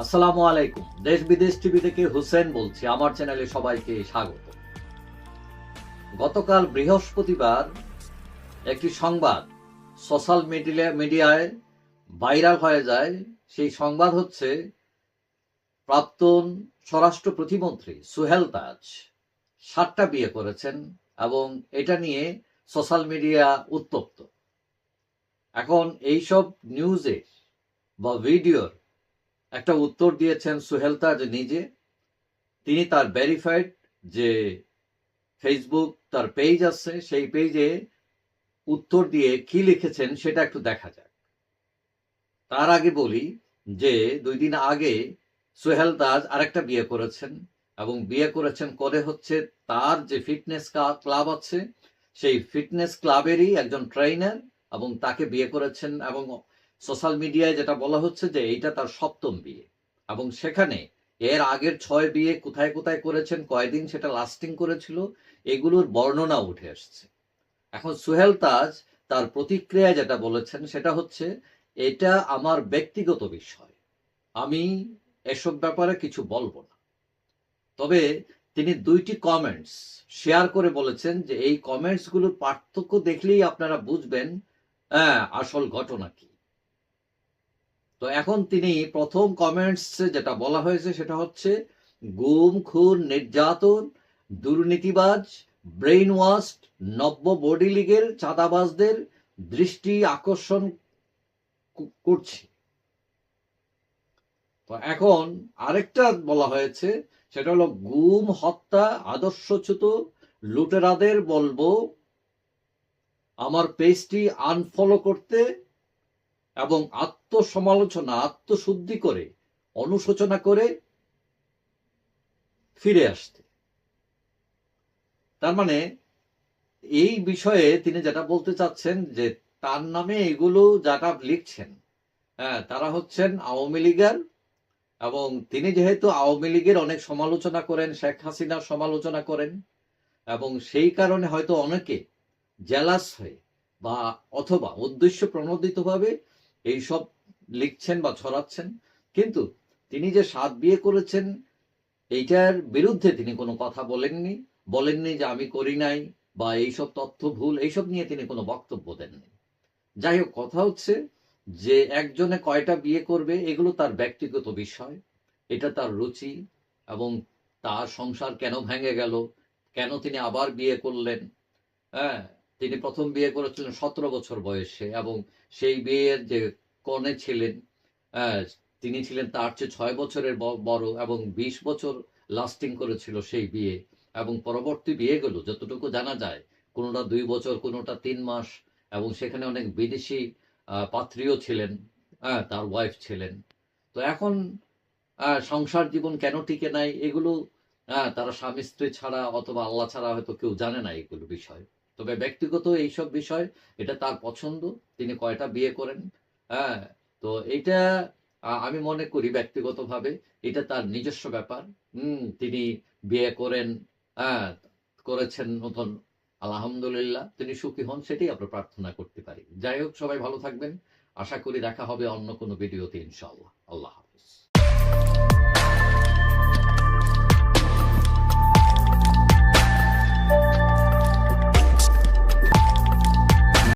আসসালামু আলাইকুম। দেশ বিদেশ টিভি থেকে হুসেন বলছি। আমার চ্যানেলে সবাইকে স্বাগত। গতকাল বৃহস্পতিবার একটি সংবাদ সোশ্যাল মিডিয়ায় ভাইরাল হয়ে যায়। সেই সংবাদ হচ্ছে প্রাক্তন স্বরাষ্ট্র প্রতিমন্ত্রী সুহেল তাজ 7টা বিয়ে করেছেন এবং এটা নিয়ে সোশ্যাল মিডিয়া উত্তপ্ত। এখন এইসব নিউজে বা ভিডিওর একটা উত্তর দিয়েছেন সুহেল তাজ নিজে। তিনি তার ভেরিফাইড যে ফেসবুক তার পেজ আছে, সেই পেজে উত্তর দিয়ে কি লিখেছেন সেটা একটু দেখা যাক। তার আগে বলি যে 2 দিন আগে সোহেল তাজ আরেকটা বিয়ে করেছেন এবং বিয়ে করেছেন করে হচ্ছে তার যে ফিটনেস ক্লাব আছে সেই ফিটনেস ক্লাবেরই একজন ট্রেইনার এবং তাকে বিয়ে করেছেন এবং সোশ্যাল মিডিয়ায় যেটা বলা হচ্ছে যে এইটা তার 7ম বিয়ে এবং সেখানে এর আগের 6 বিয়ে কোথায় কোথায় করেছেন, কয়দিন সেটা লাস্টিং করেছিল, এগুলোর বর্ণনা উঠে আসছে। এখন সুহেল তাজ তার প্রতিক্রিয়ায় যেটা বলেছেন সেটা হচ্ছে, এটা আমার ব্যক্তিগত বিষয়, আমি এসব ব্যাপারে কিছু বলবো না। তবে তিনি 2টি কমেন্টস শেয়ার করে বলেছেন যে এই কমেন্টসগুলোর পার্থক্য দেখলেই আপনারা বুঝবেন আসল ঘটনা কি। তো এখন তিনি প্রথম কমেন্টস যেটা বলা হয়েছে সেটা হচ্ছে, গুম খুন নির্যাতন দুর্নীতিবাজ ব্রেইন ওয়াশড নব্য বডি লীগের চাঁদাবাজদের দৃষ্টি আকর্ষণ করছি। তো এখন আরেকটা বলা হয়েছে সেটা হলো, গুম হত্যা আদর্শচ্যুত লুটেরাদের বলবো আমার পেজটি আনফলো করতে এবং আত্মসমালোচনা আত্মশুদ্ধি করে অনুশোচনা করে ফিরে আসতে। তার মানে এই বিষয়ে তিনি যেটা বলতে চাচ্ছেন যে তার নামে এগুলো যারা লিখছেন তারা হচ্ছেন আওয়ামী লীগের, এবং তিনি যেহেতু আওয়ামী লীগের অনেক সমালোচনা করেন, শেখ হাসিনার সমালোচনা করেন, এবং সেই কারণে হয়তো অনেকে জেলাস হয়ে বা অথবা উদ্দেশ্য প্রণোদিতভাবে এইসব লিখছেন বা ছড়াচ্ছেন। কিন্তু তিনি যে 7 বিয়ে করেছেন এইটার বিরুদ্ধে তিনি কোনো কথা বলেননি যে আমি করি নাই বা এইসব তথ্য ভুল, এইসব নিয়ে তিনি কোনো বক্তব্য দেননি। যাই হোক, কথা হচ্ছে যে একজনে কয়টা বিয়ে করবে এগুলো তার ব্যক্তিগত বিষয়, এটা তার রুচি, এবং তার সংসার কেন ভেঙে গেল, কেন তিনি আবার বিয়ে করলেন। হ্যাঁ, তিনি প্রথম বিয়ে করেছিলেন 17 বছর বয়সে এবং সেই বিয়ের যে কনে ছিলেন তিনি ছিলেন তার চেয়ে 6 বছরের বড় এবং 20 বছর লাস্টিং করেছিল সেই বিয়ে। এবং পরবর্তী বিয়েগুলো যতটুকু জানা যায়, কোনোটা 2 বছর, কোনোটা 3 মাস, এবং সেখানে অনেক বিদেশি পাত্রীও ছিলেন, তার ওয়াইফ ছিলেন। তো এখন সংসার জীবন কেন টিকে নাই এগুলো তারা স্বামী স্ত্রী ছাড়া অথবা আল্লাহ ছাড়া হয়তো কেউ জানে না এগুলো বিষয়। তবে ব্যক্তিগত এইসব বিষয়, এটা তার পছন্দ, তিনি কয়টা বিয়ে করেন। হ্যাঁ, তো এইটা আমি মনে করি ব্যক্তিগতভাবে এটা তার নিজস্ব ব্যাপার। তিনি বিয়ে করেন, হ্যাঁ, করেছেন নতুন, আলহামদুলিল্লাহ, তিনি সুখী হন, সেটাই আমরা প্রার্থনা করতে পারি। যাই হোক, সবাই ভালো থাকবেন। আশা করি দেখা হবে অন্য কোনো ভিডিওতে ইনশাআল্লাহ।